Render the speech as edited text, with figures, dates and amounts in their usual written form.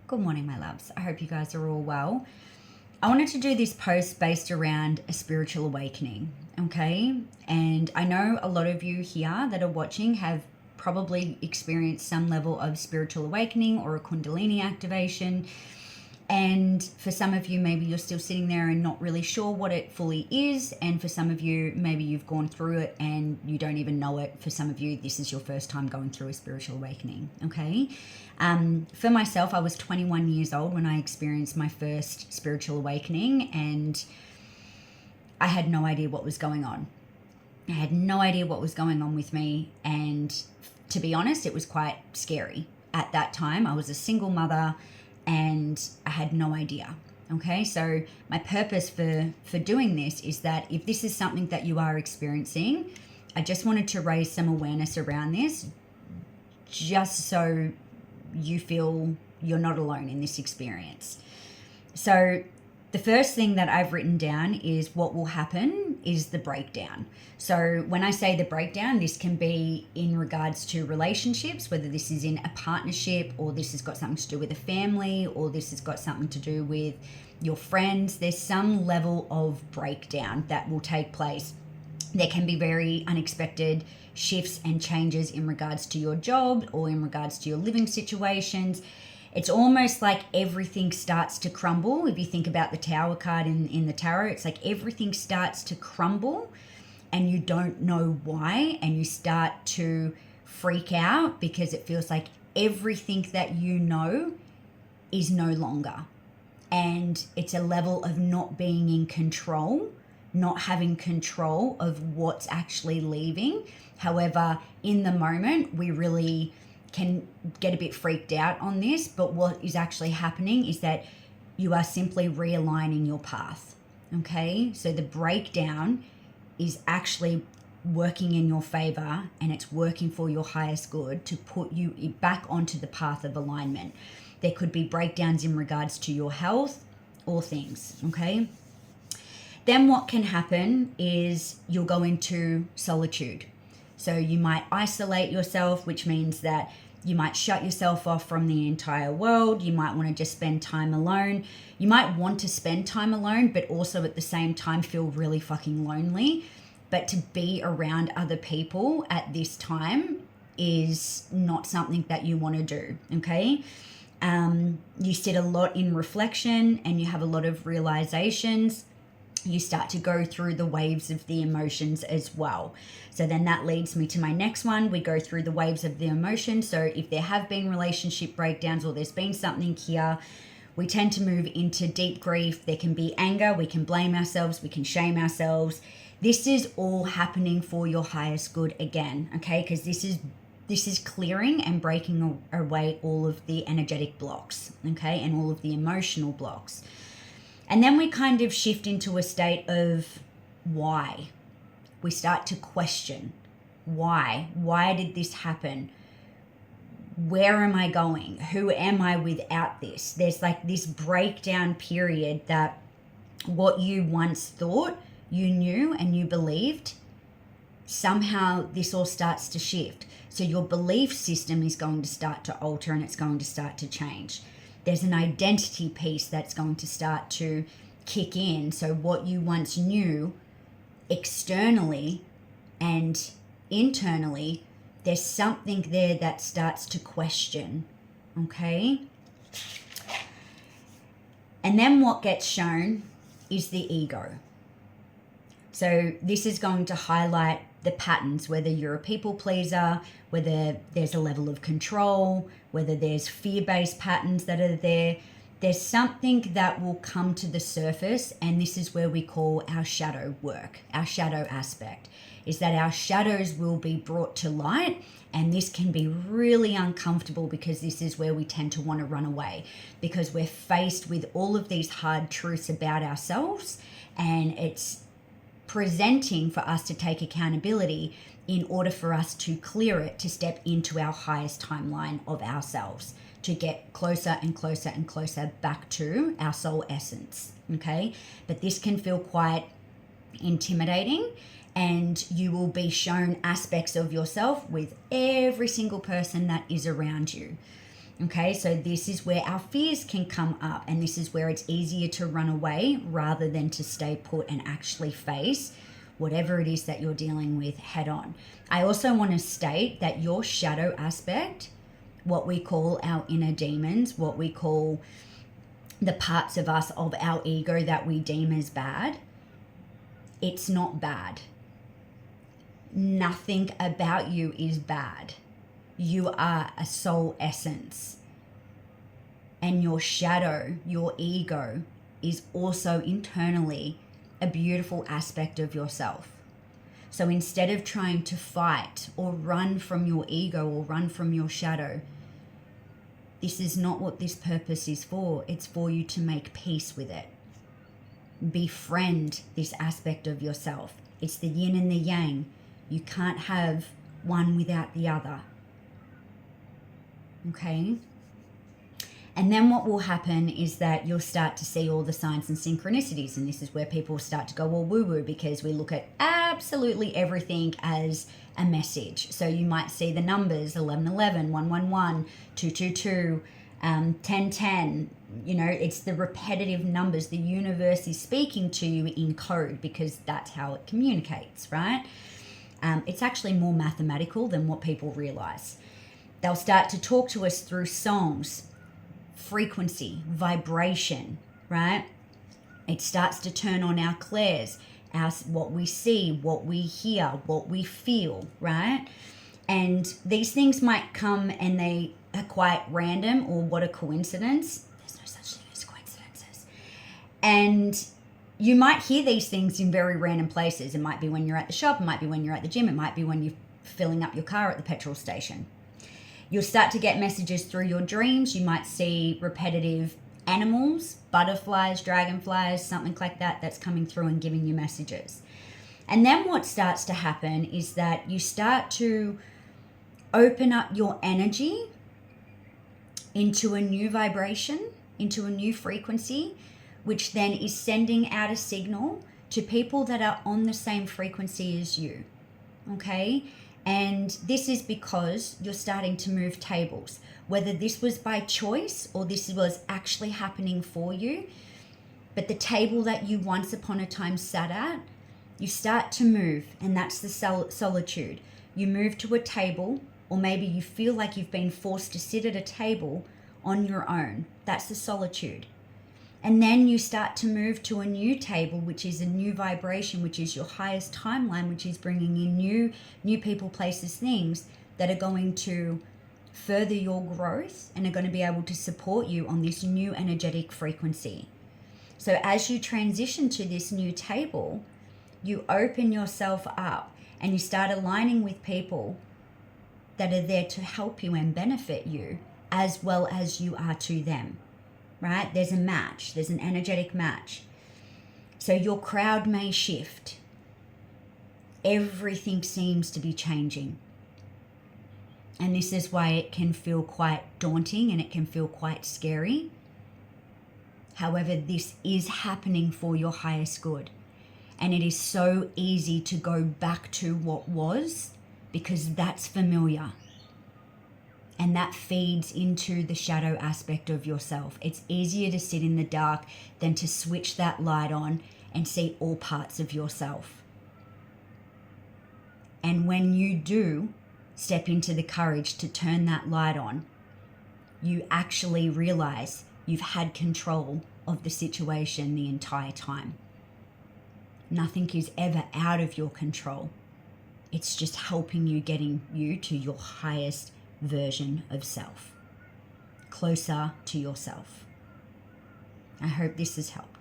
Good morning, my loves. I hope you guys are all well. I wanted to do this post based around a spiritual awakening, okay? And I know a lot of you here that are watching have probably experienced some level of spiritual awakening or a Kundalini activation. And for some of you, maybe you're still sitting there and not really sure what it fully is. And for some of you, maybe you've gone through it and you don't even know it. For some of you, this is your first time going through a spiritual awakening, okay? For myself, I was 21 years old when I experienced my first spiritual awakening, and I had no idea what was going on. I had no idea what was going on with me. And to be honest, it was quite scary. At that time, I was a single mother and I had no idea. Okay, so my purpose for doing this is that if this is something that you are experiencing, I just wanted to raise some awareness around this, just so you feel you're not alone in this experience. So the first thing that I've written down is what will happen is the breakdown. So when I say the breakdown, this can be in regards to relationships, whether this is in a partnership or this has got something to do with a family or this has got something to do with your friends. There's some level of breakdown that will take place. There can be very unexpected shifts and changes in regards to your job or in regards to your living situations. It's almost like everything starts to crumble. If you think about the Tower card in the tarot, it's like everything starts to crumble and you don't know why, and you start to freak out because it feels like everything that you know is no longer. And it's a level of not being in control, not having control of what's actually leaving. However, in the moment, we really can get a bit freaked out on this, but what is actually happening is that you are simply realigning your path, okay? So the breakdown is actually working in your favor, and it's working for your highest good to put you back onto the path of alignment. There could be breakdowns in regards to your health or things, okay? Then what can happen is you'll go into solitude. So you might isolate yourself, which means that you might shut yourself off from the entire world. You might want to just spend time alone. You might want to spend time alone, but also at the same time feel really fucking lonely. But to be around other people at this time is not something that you want to do, okay? You sit a lot in reflection and you have a lot of realizations. You start to go through the waves of the emotions as well. So then that leads me to my next one. We go through the waves of the emotions. So if there have been relationship breakdowns or there's been something here, we tend to move into deep grief. There can be anger. We can blame ourselves. We can shame ourselves. This is all happening for your highest good again, okay? Because this is clearing and breaking away all of the energetic blocks, okay? And all of the emotional blocks. And then we kind of shift into a state of why. We start to question why. Why did this happen? Where am I going? Who am I without this? There's like this breakdown period that what you once thought you knew and you believed, somehow this all starts to shift. So your belief system is going to start to alter and it's going to start to change. There's an identity piece that's going to start to kick in. So what you once knew externally and internally, there's something there that starts to question, okay? And then what gets shown is the ego. So this is going to highlight the patterns, whether you're a people pleaser, whether there's a level of control, whether there's fear-based patterns that are there. There's something that will come to the surface, and this is where we call our shadow work, our shadow aspect, is that our shadows will be brought to light, and this can be really uncomfortable because this is where we tend to want to run away because we're faced with all of these hard truths about ourselves, and it's presenting for us to take accountability in order for us to clear it, to step into our highest timeline of ourselves, to get closer and closer and closer back to our soul essence, okay? But this can feel quite intimidating, and you will be shown aspects of yourself with every single person that is around you. Okay, so this is where our fears can come up, and this is where it's easier to run away rather than to stay put and actually face whatever it is that you're dealing with head on. I also want to state that your shadow aspect, what we call our inner demons, what we call the parts of us, of our ego that we deem as bad, it's not bad. Nothing about you is bad. You are a soul essence. And your shadow, your ego, is also internally a beautiful aspect of yourself. So instead of trying to fight or run from your ego or run from your shadow, this is not what this purpose is for. It's for you to make peace with it. Befriend this aspect of yourself. It's the yin and the yang. You can't have one without the other. Okay? And then what will happen is that you'll start to see all the signs and synchronicities. And this is where people start to go all woo-woo, because we look at absolutely everything as a message. So you might see the numbers 1111, 111, 222, 1010. You know, it's the repetitive numbers. The universe is speaking to you in code because that's how it communicates, right? It's actually more mathematical than what people realize. They'll start to talk to us through songs, frequency, vibration, right? It starts to turn on our clairs, what we see, what we hear, what we feel, right? And these things might come and they are quite random, or what a coincidence. There's no such thing as coincidences. And you might hear these things in very random places. It might be when you're at the shop, it might be when you're at the gym, it might be when you're filling up your car at the petrol station. You'll start to get messages through your dreams. You might see repetitive animals, butterflies, dragonflies, something like that, that's coming through and giving you messages. And then what starts to happen is that you start to open up your energy into a new vibration, into a new frequency, which then is sending out a signal to people that are on the same frequency as you. Okay? And this is because you're starting to move tables. Whether this was by choice or this was actually happening for you, but the table that you once upon a time sat at, you start to move, and that's the solitude. You move to a table, or maybe you feel like you've been forced to sit at a table on your own. That's the solitude. And then you start to move to a new table, which is a new vibration, which is your highest timeline, which is bringing in new people, places, things that are going to further your growth and are going to be able to support you on this new energetic frequency. So as you transition to this new table, you open yourself up and you start aligning with people that are there to help you and benefit you as well as you are to them. Right? There's a match. There's an energetic match. So your crowd may shift. Everything seems to be changing. And this is why it can feel quite daunting and it can feel quite scary. However, this is happening for your highest good. And it is so easy to go back to what was because that's familiar. And that feeds into the shadow aspect of yourself. It's easier to sit in the dark than to switch that light on and see all parts of yourself. And when you do step into the courage to turn that light on, you actually realize you've had control of the situation the entire time. Nothing is ever out of your control. It's just helping you, getting you to your highest version of self, closer to yourself. I hope this has helped.